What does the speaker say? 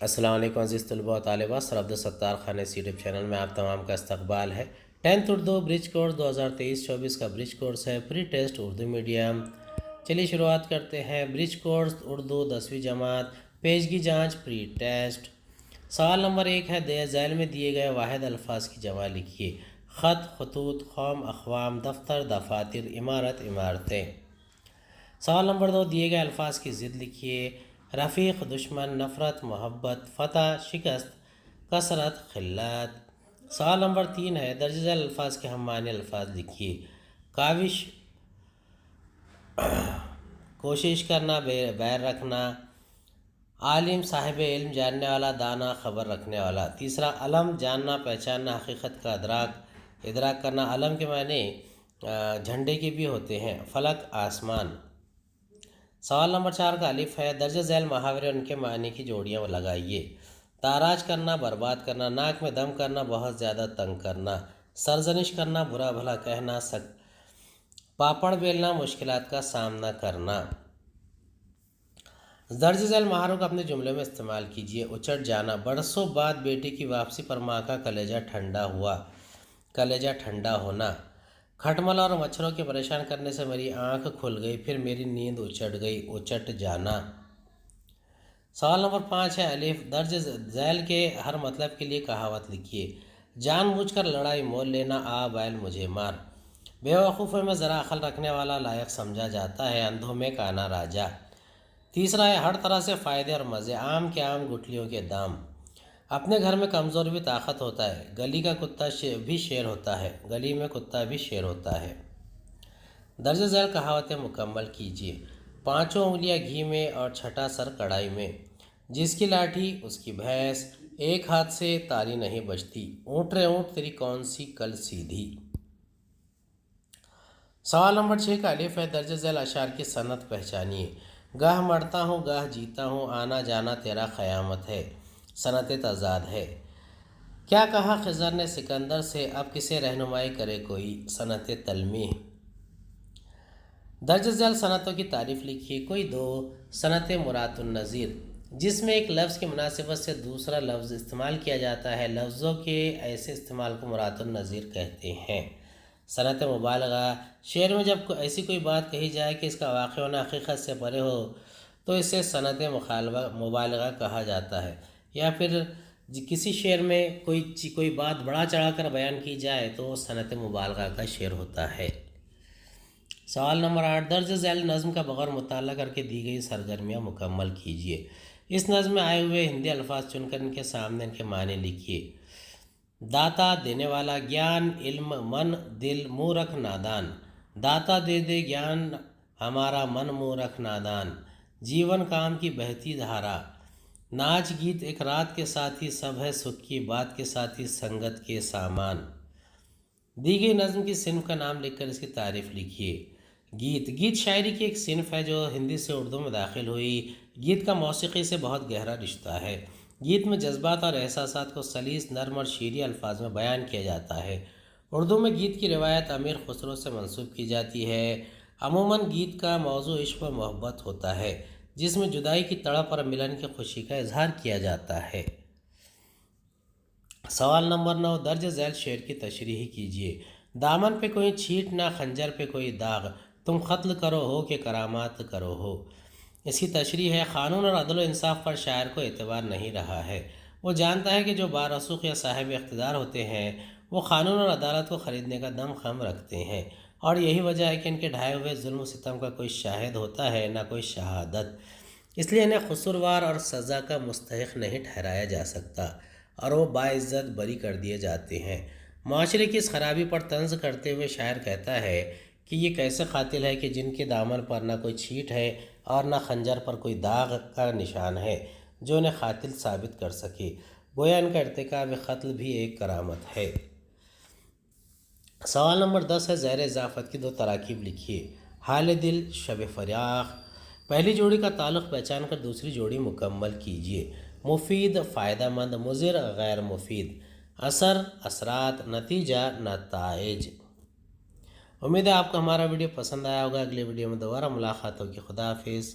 अस्सलाम वालेकुम अज़ीज़ तलबा व तालिबात। Sir Abdul Khan YouTube channel में आप तमाम का इस्तकबाल है। 10th उर्दू ब्रिज कोर्स 2023-24 का ब्रिज कोर्स है, प्री टेस्ट उर्दू मीडियम। चलिए शुरुआत करते हैं। ब्रिज कोर्स उर्दू 10वीं जमात, पेज की जांच प्री टेस्ट। सवाल नंबर 1 है, झैल में दिए गए वाहिद अल्फाज की जमा लिखिए। ख़त, खतूत, कौम, अक़वाम, दफ्तर, दफातर, इमारत, इमारतें। सवाल नंबर 2, दिए गए अल्फाज की ज़िद लिखिए। रफ़ीक, दुश्मन, नफ़रत, मोहब्बत, फ़तह, शिकस्त, कसरत, खिल्लत। सवाल नंबर 3 है, दर्ज झैल अल्फाज के हम मानी अल्फाज लिखिए। काविश, कोशिश करना, बैर रखना। आलिम, साहिब इल्म, जानने वाला, दाना, खबर रखने वाला। तीसरा, अलम, जानना, पहचानना, हकीकत का इदराक करना। अलम के माने झंडे के भी होते हैं। फलक, आसमान। सवाल नंबर 4 का अलिफ है, दर्ज झैल मुहावरे उनके मानी की जोड़ियाँ लगाइए। ताराज करना, बर्बाद करना। नाक में दम करना, बहुत ज़्यादा तंग करना। सरजनिश करना, बुरा भला कहना। पापड़ बेलना, मुश्किलात का सामना करना। दर्ज झैल मुहावरों को अपने जुमले में इस्तेमाल कीजिए। उचट जाना, बरसों बाद बेटे की वापसी पर माँ का कलेजा ठंडा होना। खटमल और मच्छरों के परेशान करने से मेरी आंख खुल गई, फिर मेरी नींद उचट गई। उचट जाना। सवाल नंबर 5 है, अलिफ, दर्ज झैल के हर मतलब के लिए कहावत लिखिए। जानबूझकर लड़ाई मोल लेना, आ बैल मुझे मार। बेवकूफ़ों में ज़रा अकल रखने वाला लायक समझा जाता है, अंधों में काना राजा। तीसरा है, हर तरह से फ़ायदे और मज़े, आम के आम गुठलियों के दाम। अपने घर में कमज़ोर भी ताकत होता है, गली का कुत्ता भी शेर होता है, गली में कुत्ता भी शेर होता है। दर्ज झैल कहावतें मुकम्मल कीजिए। 5 उंगलियां घी में और छठा सर कढ़ाई में। जिसकी लाठी उसकी भैंस, एक हाथ से ताली नहीं बजती। ऊँट रे ऊँट तेरी कौन सी कल सीधी। सवाल नंबर 6 का अलिफ है, दर्ज झैल अशार की सनत पहचानिए। गाह मरता हूँ गाह जीता हूँ, आना जाना तेरा क़यामत है, सनत तज़ाद है। क्या कहा खिज़र ने सिकंदर से, अब किसे रहनुमाई करे कोई, सनत तलमीह। दर्ज झैल सनतों की तारीफ़ लिखिए। कोई दो। सनत मुरातुन नज़ीर, जिसमें एक लफ्ज़ की मुनासिबत से दूसरा लफ्ज़ इस्तेमाल किया जाता है, लफ्ज़ों के ऐसे इस्तेमाल को मुरातुन नज़ीर कहते हैं। सनत मुबालगा, शेर में जब ऐसी कोई बात कही जाए कि इसका वाक़ होना हकीकत से परे हो तो इसे सनत मुबालगा कहा जाता है। या फिर किसी शेर में कोई बात बढ़ा चढ़ा कर बयान की जाए तो सनत मुबालगा का शेर होता है। सवाल नंबर 8, दर्ज झैल नज़्म का बग़ौर मुताला करके दी गई सरगर्मियाँ मुकम्मल कीजिए। इस नज़्म में आए हुए हिंदी अल्फाज चुनकर इनके सामने इनके माने लिखिए। दाता, देने वाला, ज्ञान, इल्म, मन, दिल, मूरख, नादान। दाता दे दे ज्ञान हमारा, मन मूरख नादान। जीवन काम की बहती धारा। नाच गीत एक रात के साथी, सब है सुख की बात के साथी, संगत के सामान। दी गई नज़्म की सिन्फ का नाम लिखकर इसकी तारीफ़ लिखिए। गीत शायरी की एक सिन्फ है जो हिंदी से उर्दू में दाखिल हुई। गीत का मौसीकी से बहुत गहरा रिश्ता है। गीत में जज्बात और एहसासात को सलीस, नर्म और शीरी अल्फाज में बयान किया जाता है। उर्दू में गीत की रिवायत अमीर खुसरो से मंसूब की जाती है। अमूमन गीत का मौजू इश्क व मोहब्बत होता है, जिसमें जुदाई की तड़प और मिलन की खुशी का इजहार किया जाता है। सवाल नंबर 9, दर्ज झैल शेर की तशरीह कीजिए। दामन पे कोई छींट ना, खंजर पे कोई दाग, तुम क़त्ल करो हो कि करामात करो हो। इसकी तशरीह है, क़ानून और अदल व इंसाफ पर शायर को एतबार नहीं रहा है। वो जानता है कि जो बारसूख या साहिब इख्तिदार होते हैं वो क़ानून और अदालत को ख़रीदने का दम खम रखते हैं, और यही वजह है कि इनके ढाए हुए जुल्म सितम का कोई शाहिद होता है ना कोई शहादत। इसलिए इन्हें कसूरवार और सज़ा का मुस्तहिक़ नहीं ठहराया जा सकता और वो बाइज़्ज़त बरी कर दिए जाते हैं। माशरे की इस खराबी पर तंज करते हुए शायर कहता है कि ये कैसे कातिल है कि जिनके दामन पर ना कोई छींट है और ना खंजर पर कोई दाग का निशान है जो उन्हें कातिल साबित कर सके। गोया इनका इर्तिकाब क़त्ल भी एक करामत है। सवाल नंबर 10 है, ज़ैर इज़ाफ़त की 2 तराकीब लिखिए। हाल दिल, शब फ़राख। पहली जोड़ी का ताल्लुक़ पहचान कर दूसरी जोड़ी मुकम्मल कीजिए। मुफीद, फ़ायदेमंद, मुज़िर, गैर मुफीद। असर, असरात, नतीजा, नताइज। उम्मीद है आपको हमारा वीडियो पसंद आया होगा। अगले वीडियो में दोबारा मुलाकात होगी। खुदा हाफिज़।